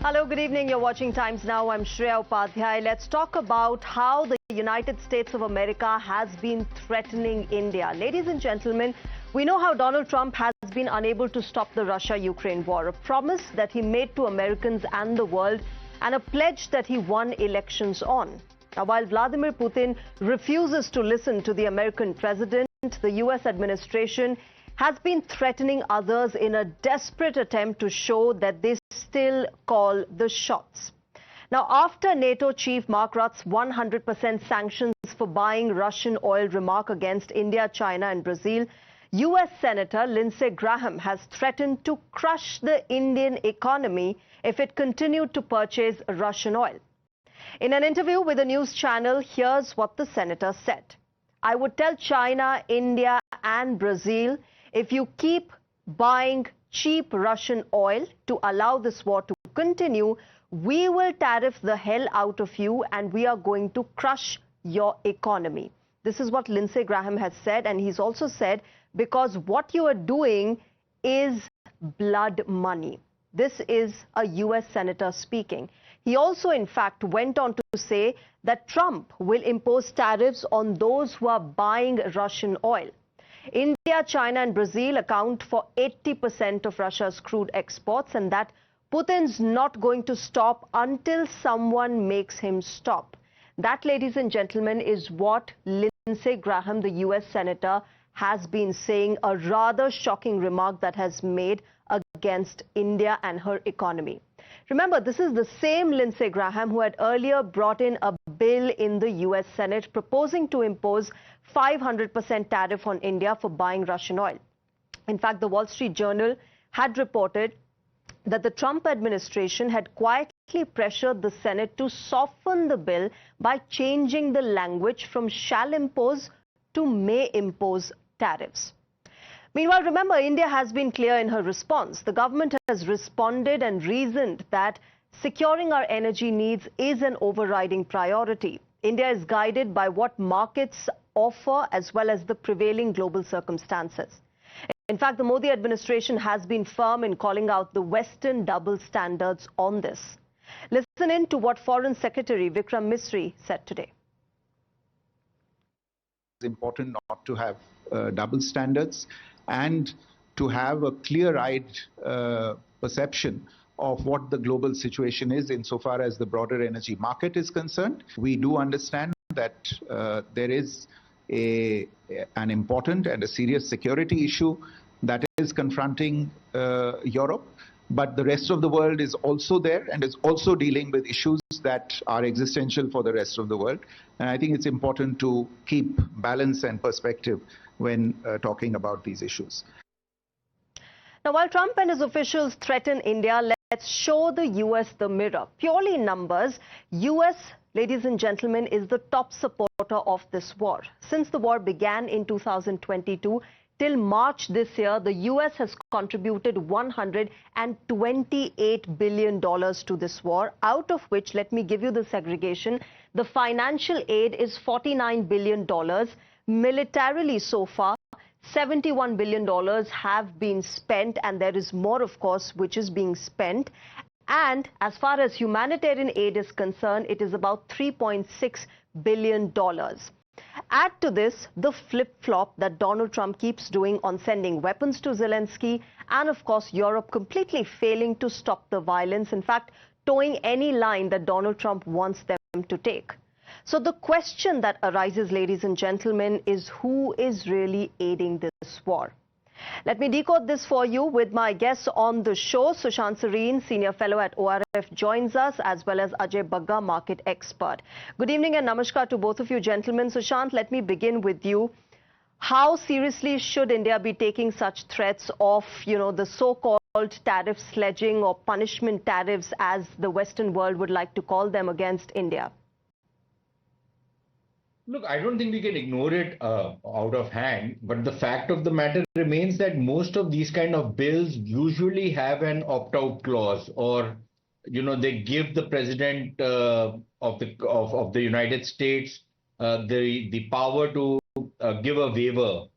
Hello, good evening. You're watching Times Now. I'm Shreya Upadhyay. Let's talk about how the United States of America has been threatening India. Ladies and gentlemen, we know how Donald Trump has been unable to stop the Russia-Ukraine war, a promise that he made to Americans and the world, and a pledge that he won elections on. Now, while Vladimir Putin refuses to listen to the American president, the US administration has been threatening others in a desperate attempt to show that they still call the shots. Now, after NATO chief Mark Rutte's 100% sanctions for buying Russian oil remark against India, China and Brazil, US Senator Lindsey Graham has threatened to crush the Indian economy if it continued to purchase Russian oil. In an interview with a news channel, here's what the senator said. "I would tell China, India and Brazil, if you keep buying cheap Russian oil to allow this war to continue, we will tariff the hell out of you and we are going to crush your economy." This is what Lindsey Graham has said, and he's also said, because what you are doing is blood money. This is a US senator speaking. He also, in fact, went on to say that Trump will impose tariffs on those who are buying Russian oil. India, China and Brazil account for 80% of Russia's crude exports, and that Putin's not going to stop until someone makes him stop. That, ladies and gentlemen, is what Lindsey Graham, the US senator, has been saying, a rather shocking remark that has made against India and her economy. Remember, this is the same Lindsey Graham who had earlier brought in a bill in the US Senate proposing to impose 500% tariff on India for buying Russian oil. In fact, the Wall Street Journal had reported that the Trump administration had quietly pressured the Senate to soften the bill by changing the language from shall impose to may impose tariffs. Meanwhile, remember, India has been clear in her response. The government has responded and reasoned that securing our energy needs is an overriding priority. India is guided by what markets offer as well as the prevailing global circumstances. In fact, the Modi administration has been firm in calling out the Western double standards on this. Listen in to what Foreign Secretary Vikram Misri said today. It's important not to have double standards and to have a clear-eyed perception of what the global situation is insofar as the broader energy market is concerned. We do understand that there is an important and a serious security issue that is confronting Europe, but the rest of the world is also there and is also dealing with issues that are existential for the rest of the world. And I think it's important to keep balance and perspective when talking about these issues. Now, while Trump and his officials threaten India, let's show the US the mirror. Purely in numbers, US, ladies and gentlemen, is the top supporter of this war. Since the war began in 2022, till March this year, the US has contributed $128 billion to this war, out of which, let me give you the segregation, the financial aid is $49 billion. Militarily so far, $71 billion have been spent, and there is more, of course, which is being spent. And as far as humanitarian aid is concerned, it is about $3.6 billion. Add to this the flip-flop that Donald Trump keeps doing on sending weapons to Zelensky, and of course Europe completely failing to stop the violence, in fact towing any line that Donald Trump wants them to take. So the question that arises, ladies and gentlemen, is who is really aiding this war? Let me decode this for you with my guests on the show. Sushant Sareen, Senior Fellow at ORF, joins us, as well as Ajay Bagga, Market Expert. Good evening and namaskar to both of you gentlemen. Sushant, let me begin with you. How seriously should India be taking such threats of, the so-called tariff sledging or punishment tariffs, as the Western world would like to call them, against India? Look, I don't think we can ignore it out of hand, but the fact of the matter remains that most of these kind of bills usually have an opt-out clause, or they give the president of the United States the power to give a waiver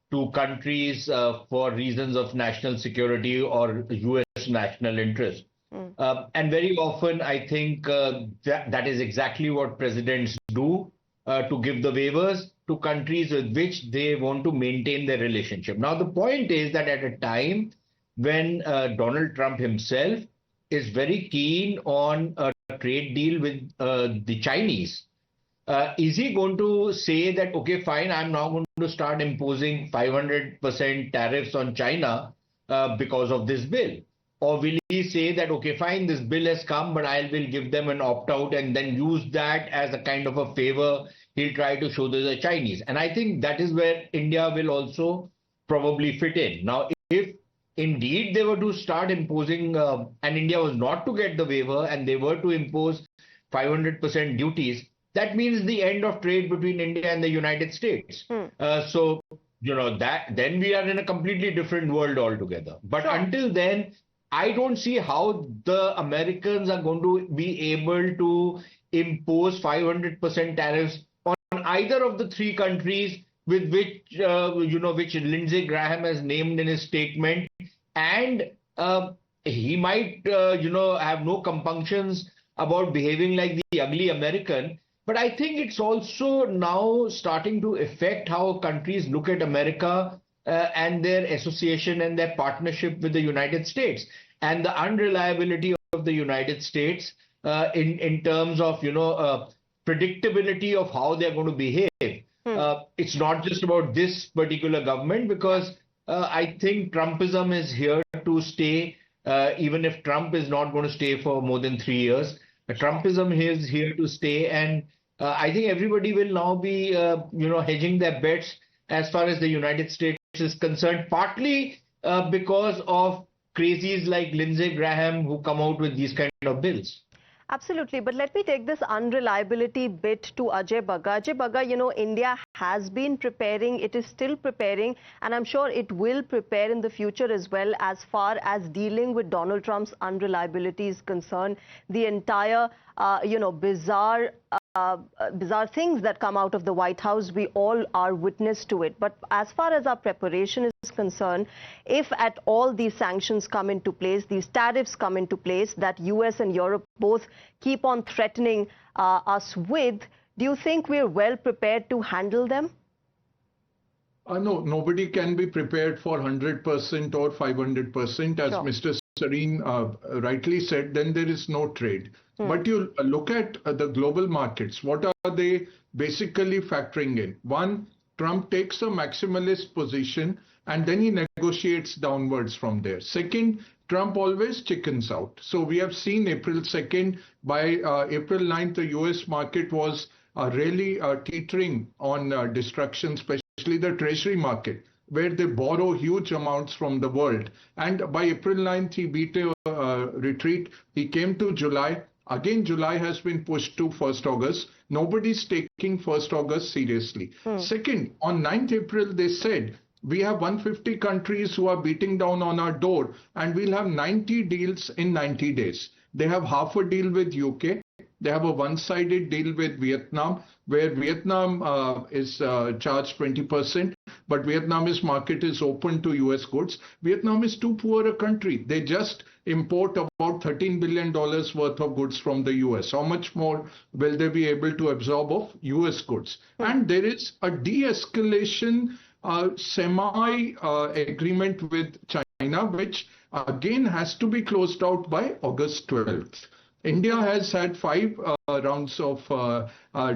to countries for reasons of national security or US national interest. And very often, I think that is exactly what presidents do to give the waivers to countries with which they want to maintain their relationship. Now, the point is that at a time when Donald Trump himself is very keen on a trade deal with the Chinese, is he going to say that, okay, fine, I'm now going to start imposing 500% tariffs on China because of this bill? Or will he say that, okay, fine, this bill has come, but I will give them an opt-out and then use that as a kind of a favor he'll try to show to the Chinese? And I think that is where India will also probably fit in. Now, if indeed they were to start imposing, and India was not to get the waiver and they were to impose 500% duties, that means the end of trade between India and the United States. So, that then we are in a completely different world altogether. But until then, I don't see how the Americans are going to be able to impose 500% tariffs on either of the three countries with which, which Lindsey Graham has named in his statement. And he might, have no compunctions about behaving like the ugly American. But I think it's also now starting to affect how countries look at America and their association and their partnership with the United States, and the unreliability of the United States in terms of, predictability of how they're going to behave. It's not just about this particular government, because I think Trumpism is here to stay, even if Trump is not going to stay for more than 3 years. Trumpism is here to stay, and I think everybody will now be, hedging their bets as far as the United States is concerned, partly because of crazies like Lindsey Graham who come out with these kind of bills. Absolutely. But let me take this unreliability bit to Ajay Bagga. Ajay Bagga, India has been preparing, it is still preparing, and I'm sure it will prepare in the future as well, as far as dealing with Donald Trump's unreliability is concerned. The entire, bizarre things that come out of the White House, we all are witness to it. But as far as our preparation is concerned, if at all these sanctions come into place, these tariffs come into place that US and Europe both keep on threatening us with, do you think we're well prepared to handle them? No, nobody can be prepared for 100% or 500%. As Mr. Sareen rightly said, then there is no trade. But you look at the global markets, what are they basically factoring in? One, Trump takes a maximalist position and then he negotiates downwards from there. Second, Trump always chickens out. So we have seen April 2nd, by April 9th, the US market was really teetering on destruction, especially the treasury market, where they borrow huge amounts from the world. And by April 9th, he beat a retreat. He came to July. Again, July has been pushed to 1st August. Nobody's taking 1st August seriously. Second, on 9th April, they said, we have 150 countries who are beating down on our door and we'll have 90 deals in 90 days. They have half a deal with UK. They have a one-sided deal with Vietnam, where Vietnam is charged 20%, but Vietnamese market is open to US goods. Vietnam is too poor a country. They just import about $13 billion worth of goods from the US. How much more will they be able to absorb of US goods? And there is a de-escalation semi-agreement with China, which again has to be closed out by August 12th. India has had 5 rounds of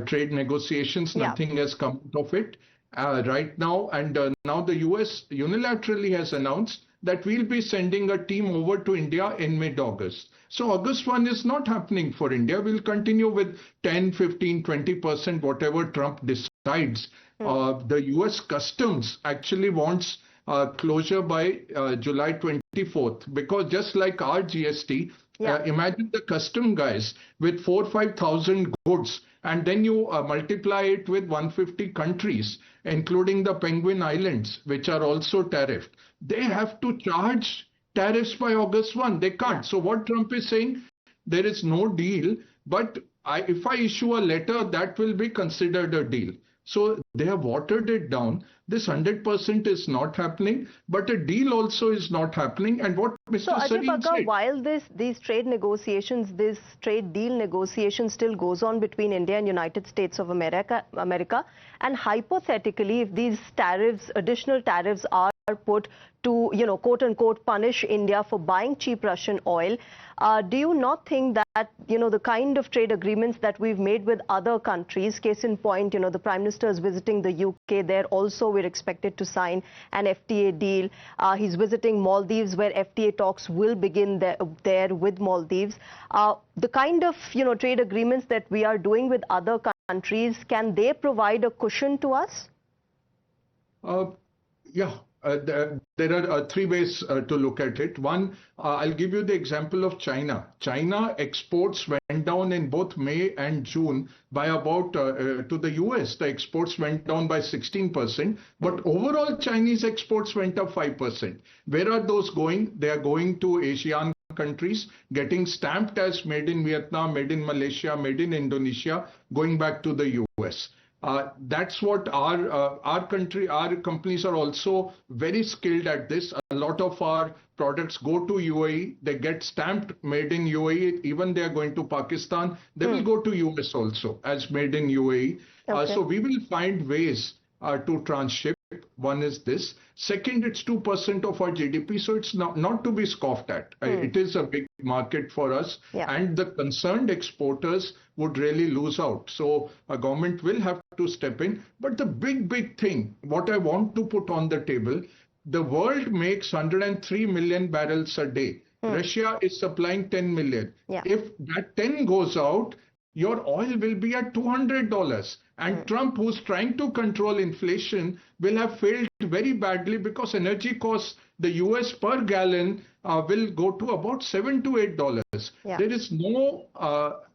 trade negotiations. Nothing has come out of it right now. And now the US unilaterally has announced that we'll be sending a team over to India in mid-August. So August 1 is not happening for India. We'll continue with 10, 15, 20%, whatever Trump decides. The US Customs actually wants closure by July 24th, because just like our GST, imagine the custom guys with 4,000 or 5,000 goods, and then you multiply it with 150 countries, including the Penguin Islands, which are also tariffed. They have to charge tariffs by August 1. They can't. So what Trump is saying, there is no deal, but if I issue a letter, that will be considered a deal. So they have watered it down. This 100% is not happening, but a deal also is not happening. And what So Mr. Ajay Sareen Bagga, said, while these trade negotiations, this trade deal negotiation still goes on between India and United States of America, and hypothetically, if these tariffs, additional tariffs are put to, quote unquote, punish India for buying cheap Russian oil, do you not think that, the kind of trade agreements that we've made with other countries, case in point, the Prime Minister is visiting the UK, there also we're expected to sign an FTA deal. He's visiting Maldives, where FTA talks will begin there with Maldives. The kind of, trade agreements that we are doing with other countries, can they provide a cushion to us? Yeah. There are three ways to look at it. One, I'll give you the example of China. China exports went down in both May and June by about, to the US, the exports went down by 16%, but overall Chinese exports went up 5%. Where are those going? They are going to ASEAN countries, getting stamped as made in Vietnam, made in Malaysia, made in Indonesia, going back to the US. That's what our companies are also very skilled at this. A lot of our products go to UAE, they get stamped made in UAE, even they are going to Pakistan, they will go to US also as made in UAE. Okay. So we will find ways to transship. One is this. Second, it's 2% of our GDP, so it's not to be scoffed at. It is a big market for us, and the concerned exporters would really lose out. So a government will have to step in. But the big thing, what I want to put on the table, the world makes 103 million barrels a day. Russia is supplying 10 million. If that 10 goes out, your oil will be at $200. And Trump, who's trying to control inflation, will have failed very badly, because energy costs, the US per gallon will go to about $7 to $8. There is no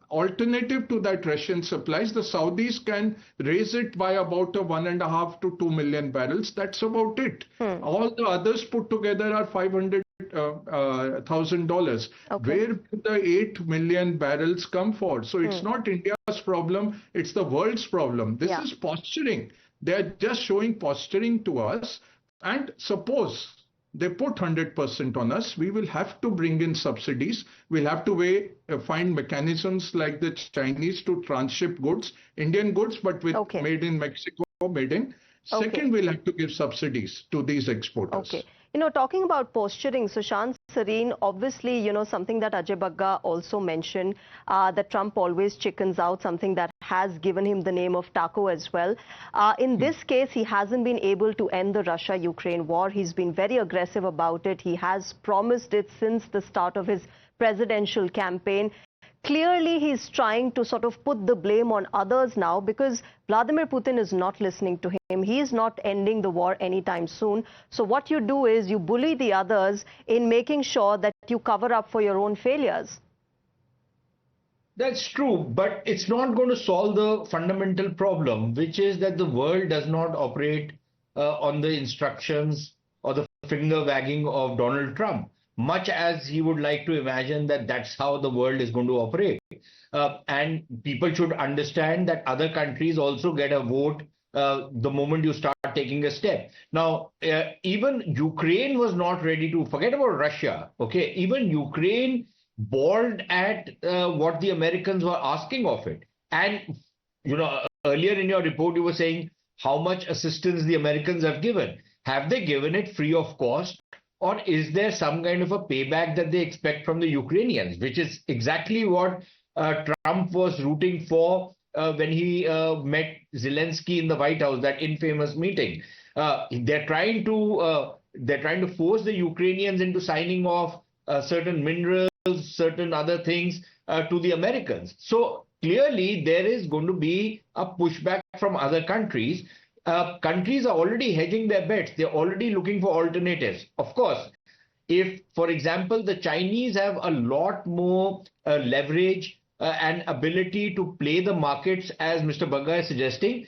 alternative to that Russian supplies. The Saudis can raise it by about 1.5 to 2 million barrels. That's about it. All the others put together are $500,000. Where will the 8 million barrels come for? So it's not India's problem, it's the world's problem. This is posturing. They're just showing posturing to us. And suppose they put 100% on us, we will have to bring in subsidies. We'll have to find mechanisms like the Chinese to transship goods, Indian goods, but with made in Mexico, made in. Second, we'll have to give subsidies to these exporters. Okay. Talking about posturing, Sushant Sareen, obviously, something that Ajay Bagga also mentioned, that Trump always chickens out, something that has given him the name of taco as well. In this case, he hasn't been able to end the Russia-Ukraine war. He's been very aggressive about it. He has promised it since the start of his presidential campaign. Clearly, he's trying to sort of put the blame on others now, because Vladimir Putin is not listening to him. He is not ending the war anytime soon. So what you do is you bully the others in making sure that you cover up for your own failures. That's true, but it's not going to solve the fundamental problem, which is that the world does not operate on the instructions or the finger wagging of Donald Trump, much as he would like to imagine that that's how the world is going to operate. And people should understand that other countries also get a vote the moment you start taking a step. Now, even Ukraine was not ready to forget about Russia. Okay, even Ukraine bawled at what the Americans were asking of it. And, earlier in your report, you were saying how much assistance the Americans have given. Have they given it free of cost? Or is there some kind of a payback that they expect from the Ukrainians, which is exactly what Trump was rooting for when he met Zelensky in the White House, that infamous meeting. They're trying to force the Ukrainians into signing off certain minerals, certain other things to the Americans. So clearly there is going to be a pushback from other countries. Countries are already hedging their bets. They're already looking for alternatives. Of course, if, for example, the Chinese have a lot more leverage and ability to play the markets, as Mr. Bagga is suggesting,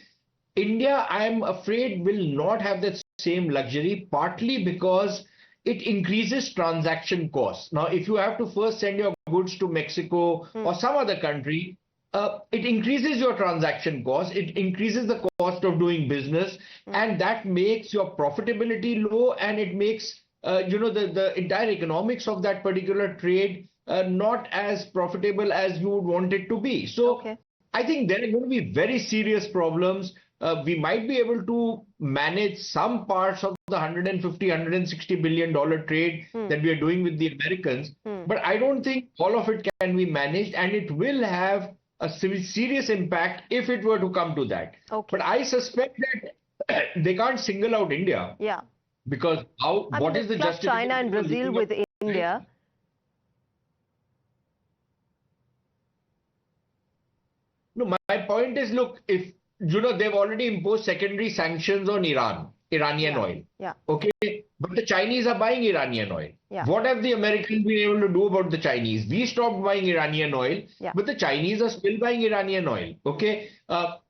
India, I'm afraid, will not have that same luxury, partly because it increases transaction costs. Now, if you have to first send your goods to Mexico or some other country, it increases your transaction cost, it increases the cost of doing business, and that makes your profitability low, and it makes the entire economics of that particular trade not as profitable as you would want it to be. So I think there are going to be very serious problems. We might be able to manage some parts of the $150–160 billion trade that we are doing with the Americans, but I don't think all of it can be managed, and it will have a serious impact if it were to come to that. But I suspect that they can't single out India. Yeah. Because what is the justification? China and Brazil with India. No, my point is, look, if they've already imposed secondary sanctions on Iranian oil. Yeah. Okay, but the Chinese are buying Iranian oil. Yeah. What have the Americans been able to do about the Chinese? We stopped buying Iranian oil, but the Chinese are still buying Iranian oil. Okay,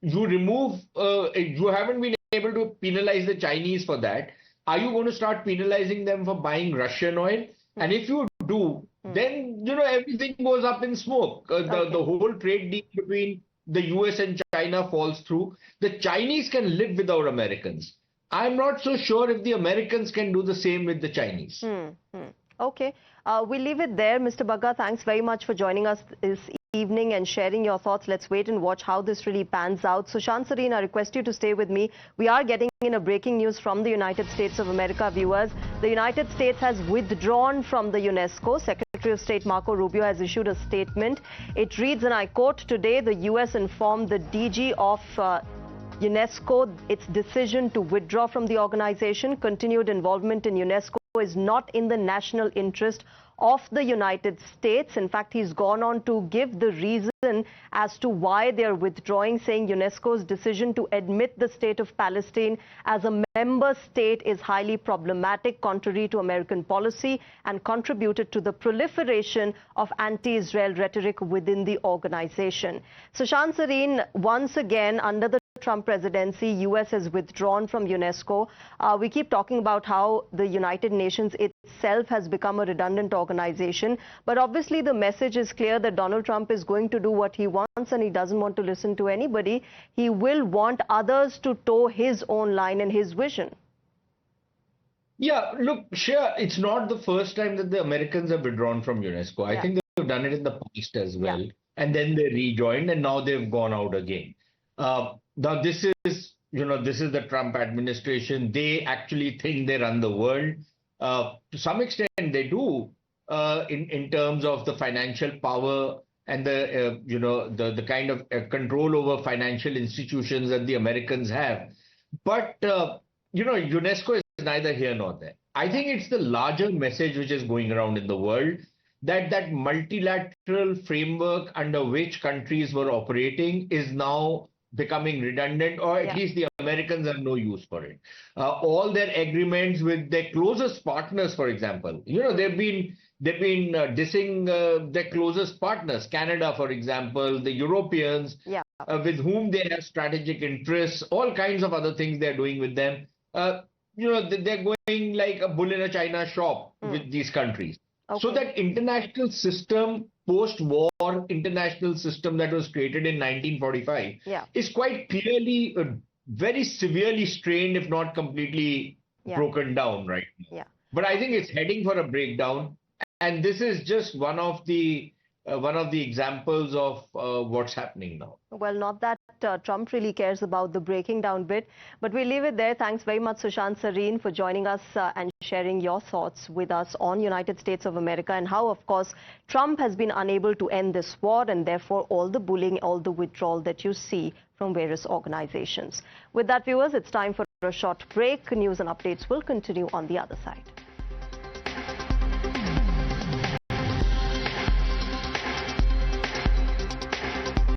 you haven't been able to penalize the Chinese for that. Are you going to start penalizing them for buying Russian oil? And if you do, then everything goes up in smoke. The whole trade deal between the US and China falls through. The Chinese can live without Americans. I'm not so sure if the Americans can do the same with the Chinese. Okay, we'll leave it there. Mr. Bagga, thanks very much for joining us this evening and sharing your thoughts. Let's wait and watch how this really pans out. Sushant Sareen, I request you to stay with me. We are getting in a breaking news from the United States of America, viewers. The United States has withdrawn from the UNESCO. Secretary of State Marco Rubio has issued a statement. It reads, and I quote, "Today the US informed the DG of UNESCO its decision to withdraw from the organization. Continued involvement in UNESCO is not in the national interest of the United States." In fact, he's gone on to give the reason as to why they are withdrawing, saying UNESCO's decision to admit the state of Palestine as a member state is highly problematic, contrary to American policy, and contributed to the proliferation of anti-Israel rhetoric within the organization. Sushant Sareen, once again, under the Trump presidency, US has withdrawn from UNESCO. We keep talking about how the United Nations itself has become a redundant organization. But obviously the message is clear that Donald Trump is going to do what he wants, and he doesn't want to listen to anybody. He will want others to toe his own line and his vision. Yeah, look, Shreya, it's not the first time that the Americans have withdrawn from UNESCO. I think they've done it in the past as well. And then they rejoined, and now they've gone out again. Now, this is the Trump administration. They actually think they run the world. To some extent, they do in terms of the financial power and the kind of control over financial institutions that the Americans have. But, UNESCO is neither here nor there. I think it's the larger message which is going around in the world that multilateral framework under which countries were operating is now becoming redundant, or at least the Americans have no use for it. All their agreements with their closest partners, for example, they've been dissing their closest partners, Canada, for example, the Europeans, with whom they have strategic interests, all kinds of other things they're doing with them. They're going like a bull in a china shop with these countries. So that international system, post-war international system that was created in 1945 is quite clearly very severely strained, if not completely broken down right now. But I think it's heading for a breakdown. And this is just one of the examples of what's happening now. Well, not that Trump really cares about the breaking down bit, but we leave it there. Thanks very much, Sushant Sareen, for joining us and sharing your thoughts with us on United States of America and how, of course, Trump has been unable to end this war and therefore all the bullying, all the withdrawal that you see from various organizations. With that, viewers, it's time for a short break. News and updates will continue on the other side.